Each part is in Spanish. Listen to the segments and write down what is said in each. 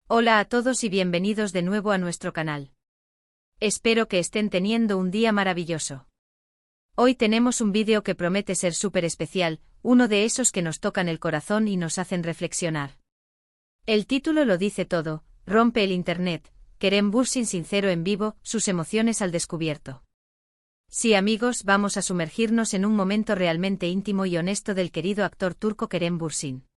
Hola a todos y bienvenidos de nuevo a nuestro canal. Espero que estén teniendo un día maravilloso. Hoy tenemos un vídeo que promete ser súper especial, uno de esos que nos tocan el corazón y nos hacen reflexionar. El título lo dice todo: rompe el internet, Kerem Bürsin sincero en vivo, sus emociones al descubierto. Sí amigos, vamos a sumergirnos en un momento realmente íntimo y honesto del querido actor turco Kerem Bürsin.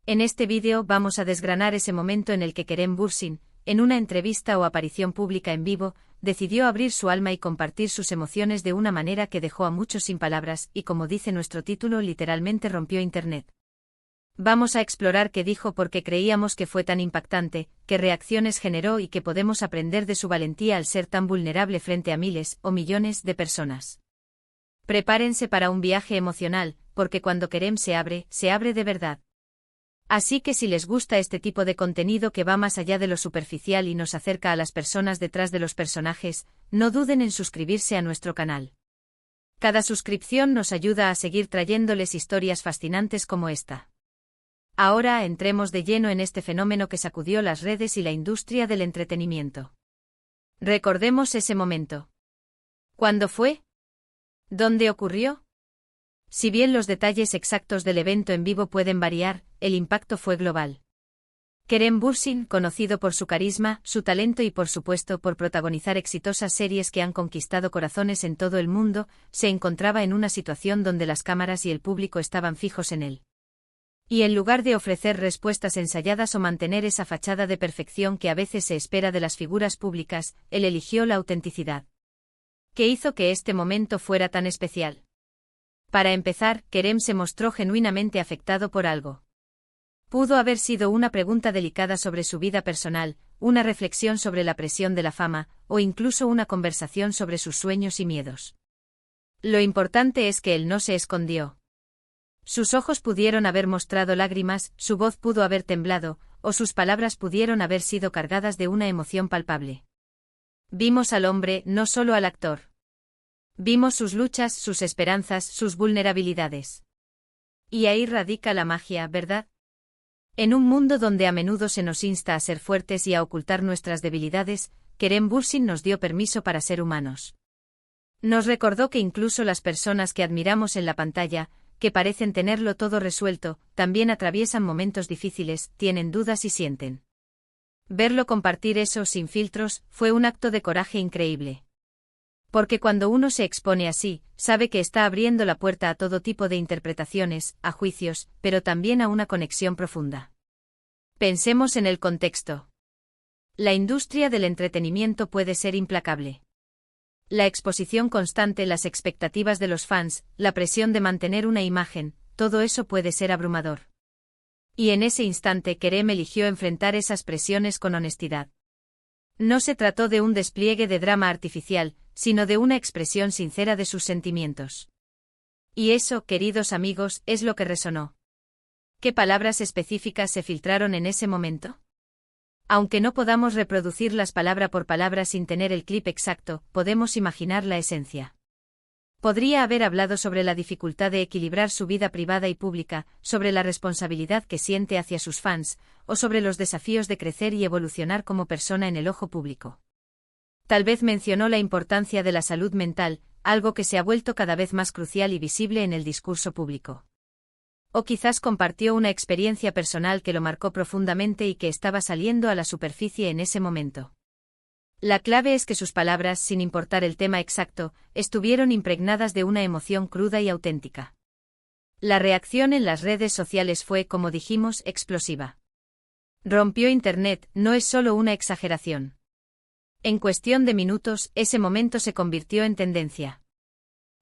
En este vídeo vamos a desgranar ese momento en el que Kerem Bürsin, en una entrevista o aparición pública en vivo, decidió abrir su alma y compartir sus emociones de una manera que dejó a muchos sin palabras y, como dice nuestro título, literalmente rompió internet. Vamos a explorar qué dijo, porque creíamos que fue tan impactante, qué reacciones generó y qué podemos aprender de su valentía al ser tan vulnerable frente a miles o millones de personas. Prepárense para un viaje emocional, porque cuando Kerem se abre de verdad. Así que si les gusta este tipo de contenido que va más allá de lo superficial y nos acerca a las personas detrás de los personajes, no duden en suscribirse a nuestro canal. Cada suscripción nos ayuda a seguir trayéndoles historias fascinantes como esta. Ahora entremos de lleno en este fenómeno que sacudió las redes y la industria del entretenimiento. Recordemos ese momento. ¿Cuándo fue? ¿Dónde ocurrió? Si bien los detalles exactos del evento en vivo pueden variar, el impacto fue global. Kerem Bürsin, conocido por su carisma, su talento y por supuesto por protagonizar exitosas series que han conquistado corazones en todo el mundo, se encontraba en una situación donde las cámaras y el público estaban fijos en él. Y en lugar de ofrecer respuestas ensayadas o mantener esa fachada de perfección que a veces se espera de las figuras públicas, él eligió la autenticidad. ¿Qué hizo que este momento fuera tan especial? Para empezar, Kerem se mostró genuinamente afectado por algo. Pudo haber sido una pregunta delicada sobre su vida personal, una reflexión sobre la presión de la fama, o incluso una conversación sobre sus sueños y miedos. Lo importante es que él no se escondió. Sus ojos pudieron haber mostrado lágrimas, su voz pudo haber temblado, o sus palabras pudieron haber sido cargadas de una emoción palpable. Vimos al hombre, no solo al actor. Vimos sus luchas, sus esperanzas, sus vulnerabilidades. Y ahí radica la magia, ¿verdad? En un mundo donde a menudo se nos insta a ser fuertes y a ocultar nuestras debilidades, Kerem Bürsin nos dio permiso para ser humanos. Nos recordó que incluso las personas que admiramos en la pantalla, que parecen tenerlo todo resuelto, también atraviesan momentos difíciles, tienen dudas y sienten. Verlo compartir eso sin filtros fue un acto de coraje increíble. Porque cuando uno se expone así, sabe que está abriendo la puerta a todo tipo de interpretaciones, a juicios, pero también a una conexión profunda. Pensemos en el contexto. La industria del entretenimiento puede ser implacable. La exposición constante, las expectativas de los fans, la presión de mantener una imagen, todo eso puede ser abrumador. Y en ese instante Kerem eligió enfrentar esas presiones con honestidad. No se trató de un despliegue de drama artificial, sino de una expresión sincera de sus sentimientos. Y eso, queridos amigos, es lo que resonó. ¿Qué palabras específicas se filtraron en ese momento? Aunque no podamos reproducirlas palabra por palabra sin tener el clip exacto, podemos imaginar la esencia. Podría haber hablado sobre la dificultad de equilibrar su vida privada y pública, sobre la responsabilidad que siente hacia sus fans, o sobre los desafíos de crecer y evolucionar como persona en el ojo público. Tal vez mencionó la importancia de la salud mental, algo que se ha vuelto cada vez más crucial y visible en el discurso público. O quizás compartió una experiencia personal que lo marcó profundamente y que estaba saliendo a la superficie en ese momento. La clave es que sus palabras, sin importar el tema exacto, estuvieron impregnadas de una emoción cruda y auténtica. La reacción en las redes sociales fue, como dijimos, explosiva. Rompió internet, no es solo una exageración. En cuestión de minutos, ese momento se convirtió en tendencia.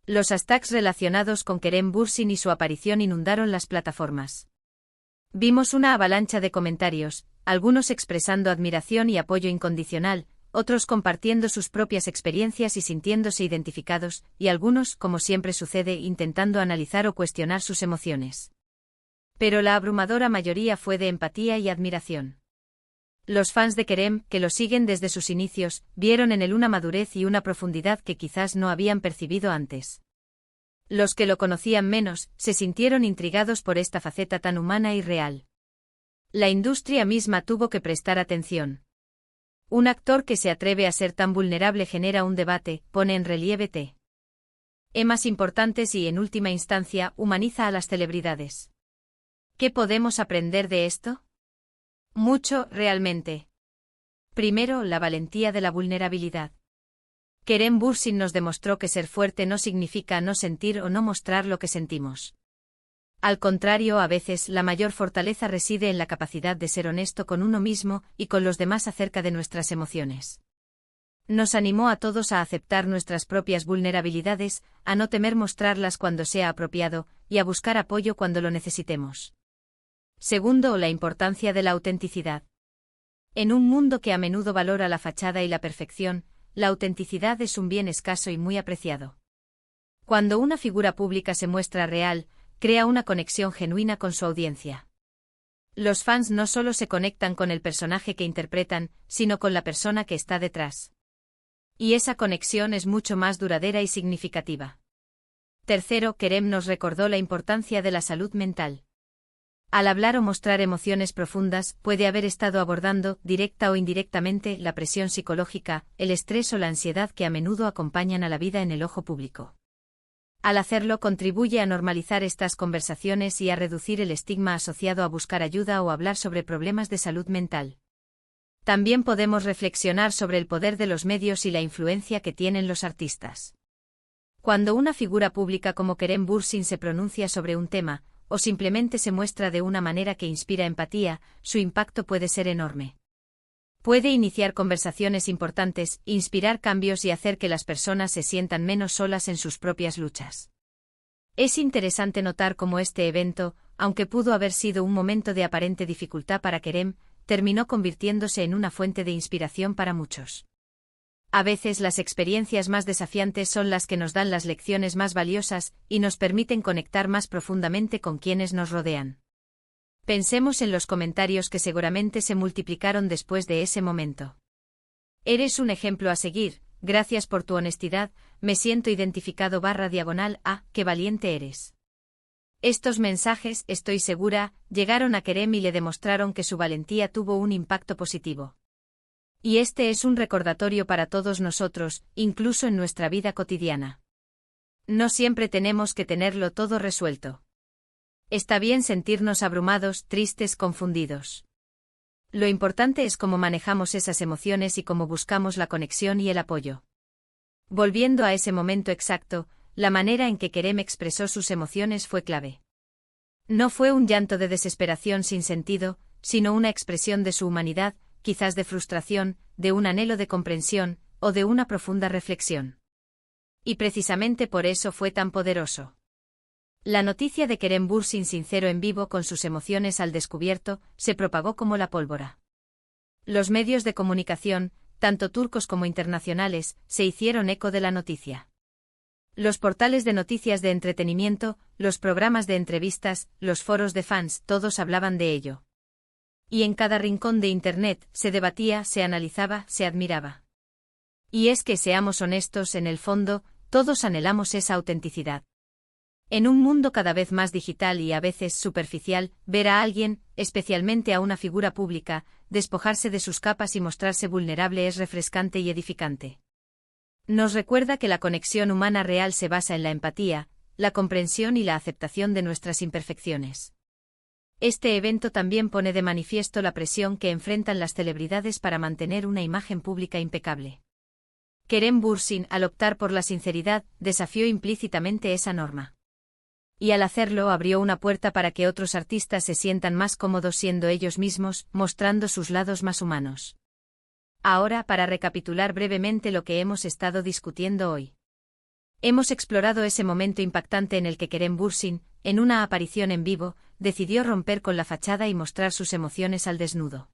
Los hashtags relacionados con Kerem Bürsin y su aparición inundaron las plataformas. Vimos una avalancha de comentarios, algunos expresando admiración y apoyo incondicional, otros compartiendo sus propias experiencias y sintiéndose identificados, y algunos, como siempre sucede, intentando analizar o cuestionar sus emociones. Pero la abrumadora mayoría fue de empatía y admiración. Los fans de Kerem, que lo siguen desde sus inicios, vieron en él una madurez y una profundidad que quizás no habían percibido antes. Los que lo conocían menos, se sintieron intrigados por esta faceta tan humana y real. La industria misma tuvo que prestar atención. Un actor que se atreve a ser tan vulnerable genera un debate, pone en relieve temas importantes y, en última instancia, humaniza a las celebridades. ¿Qué podemos aprender de esto? Mucho, realmente. Primero, la valentía de la vulnerabilidad. Kerem Bürsin nos demostró que ser fuerte no significa no sentir o no mostrar lo que sentimos. Al contrario, a veces la mayor fortaleza reside en la capacidad de ser honesto con uno mismo y con los demás acerca de nuestras emociones. Nos animó a todos a aceptar nuestras propias vulnerabilidades, a no temer mostrarlas cuando sea apropiado, y a buscar apoyo cuando lo necesitemos. Segundo, la importancia de la autenticidad. En un mundo que a menudo valora la fachada y la perfección, la autenticidad es un bien escaso y muy apreciado. Cuando una figura pública se muestra real, crea una conexión genuina con su audiencia. Los fans no solo se conectan con el personaje que interpretan, sino con la persona que está detrás. Y esa conexión es mucho más duradera y significativa. Tercero, Kerem nos recordó la importancia de la salud mental. Al hablar o mostrar emociones profundas, puede haber estado abordando, directa o indirectamente, la presión psicológica, el estrés o la ansiedad que a menudo acompañan a la vida en el ojo público. Al hacerlo, contribuye a normalizar estas conversaciones y a reducir el estigma asociado a buscar ayuda o hablar sobre problemas de salud mental. También podemos reflexionar sobre el poder de los medios y la influencia que tienen los artistas. Cuando una figura pública como Kerem Bürsin se pronuncia sobre un tema, o simplemente se muestra de una manera que inspira empatía, su impacto puede ser enorme. Puede iniciar conversaciones importantes, inspirar cambios y hacer que las personas se sientan menos solas en sus propias luchas. Es interesante notar cómo este evento, aunque pudo haber sido un momento de aparente dificultad para Kerem, terminó convirtiéndose en una fuente de inspiración para muchos. A veces las experiencias más desafiantes son las que nos dan las lecciones más valiosas y nos permiten conectar más profundamente con quienes nos rodean. Pensemos en los comentarios que seguramente se multiplicaron después de ese momento. Eres un ejemplo a seguir, gracias por tu honestidad, me siento identificado /, qué valiente eres. Estos mensajes, estoy segura, llegaron a Kerem y le demostraron que su valentía tuvo un impacto positivo. Y este es un recordatorio para todos nosotros, incluso en nuestra vida cotidiana. No siempre tenemos que tenerlo todo resuelto. Está bien sentirnos abrumados, tristes, confundidos. Lo importante es cómo manejamos esas emociones y cómo buscamos la conexión y el apoyo. Volviendo a ese momento exacto, la manera en que Kerem expresó sus emociones fue clave. No fue un llanto de desesperación sin sentido, sino una expresión de su humanidad, quizás de frustración, de un anhelo de comprensión, o de una profunda reflexión. Y precisamente por eso fue tan poderoso. La noticia de Kerem Bürsin sincero en vivo con sus emociones al descubierto, se propagó como la pólvora. Los medios de comunicación, tanto turcos como internacionales, se hicieron eco de la noticia. Los portales de noticias de entretenimiento, los programas de entrevistas, los foros de fans, todos hablaban de ello. Y en cada rincón de Internet, se debatía, se analizaba, se admiraba. Y es que seamos honestos, en el fondo, todos anhelamos esa autenticidad. En un mundo cada vez más digital y a veces superficial, ver a alguien, especialmente a una figura pública, despojarse de sus capas y mostrarse vulnerable es refrescante y edificante. Nos recuerda que la conexión humana real se basa en la empatía, la comprensión y la aceptación de nuestras imperfecciones. Este evento también pone de manifiesto la presión que enfrentan las celebridades para mantener una imagen pública impecable. Kerem Bürsin, al optar por la sinceridad, desafió implícitamente esa norma. Y al hacerlo abrió una puerta para que otros artistas se sientan más cómodos siendo ellos mismos, mostrando sus lados más humanos. Ahora, para recapitular brevemente lo que hemos estado discutiendo hoy. Hemos explorado ese momento impactante en el que Kerem Bürsin, en una aparición en vivo, decidió romper con la fachada y mostrar sus emociones al desnudo.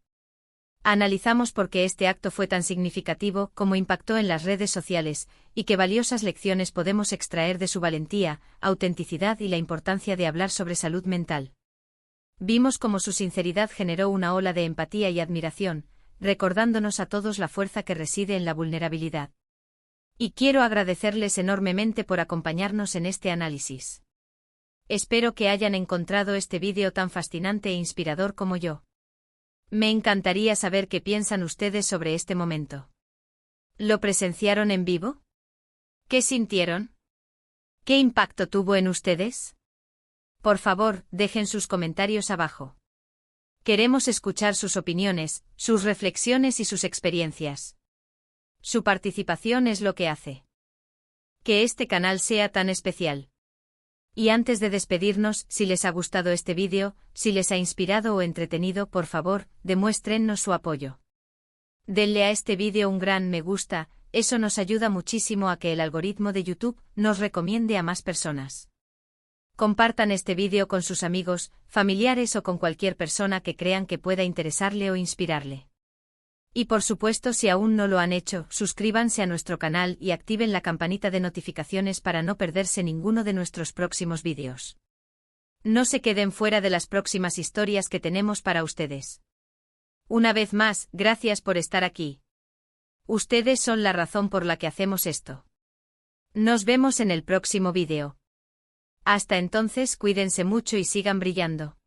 Analizamos por qué este acto fue tan significativo, cómo impactó en las redes sociales, y qué valiosas lecciones podemos extraer de su valentía, autenticidad y la importancia de hablar sobre salud mental. Vimos cómo su sinceridad generó una ola de empatía y admiración, recordándonos a todos la fuerza que reside en la vulnerabilidad. Y quiero agradecerles enormemente por acompañarnos en este análisis. Espero que hayan encontrado este vídeo tan fascinante e inspirador como yo. Me encantaría saber qué piensan ustedes sobre este momento. ¿Lo presenciaron en vivo? ¿Qué sintieron? ¿Qué impacto tuvo en ustedes? Por favor, dejen sus comentarios abajo. Queremos escuchar sus opiniones, sus reflexiones y sus experiencias. Su participación es lo que hace que este canal sea tan especial. Y antes de despedirnos, si les ha gustado este vídeo, si les ha inspirado o entretenido, por favor, demuéstrennos su apoyo. Denle a este vídeo un gran me gusta, eso nos ayuda muchísimo a que el algoritmo de YouTube nos recomiende a más personas. Compartan este vídeo con sus amigos, familiares o con cualquier persona que crean que pueda interesarle o inspirarle. Y por supuesto, si aún no lo han hecho, suscríbanse a nuestro canal y activen la campanita de notificaciones para no perderse ninguno de nuestros próximos vídeos. No se queden fuera de las próximas historias que tenemos para ustedes. Una vez más, gracias por estar aquí. Ustedes son la razón por la que hacemos esto. Nos vemos en el próximo vídeo. Hasta entonces, cuídense mucho y sigan brillando.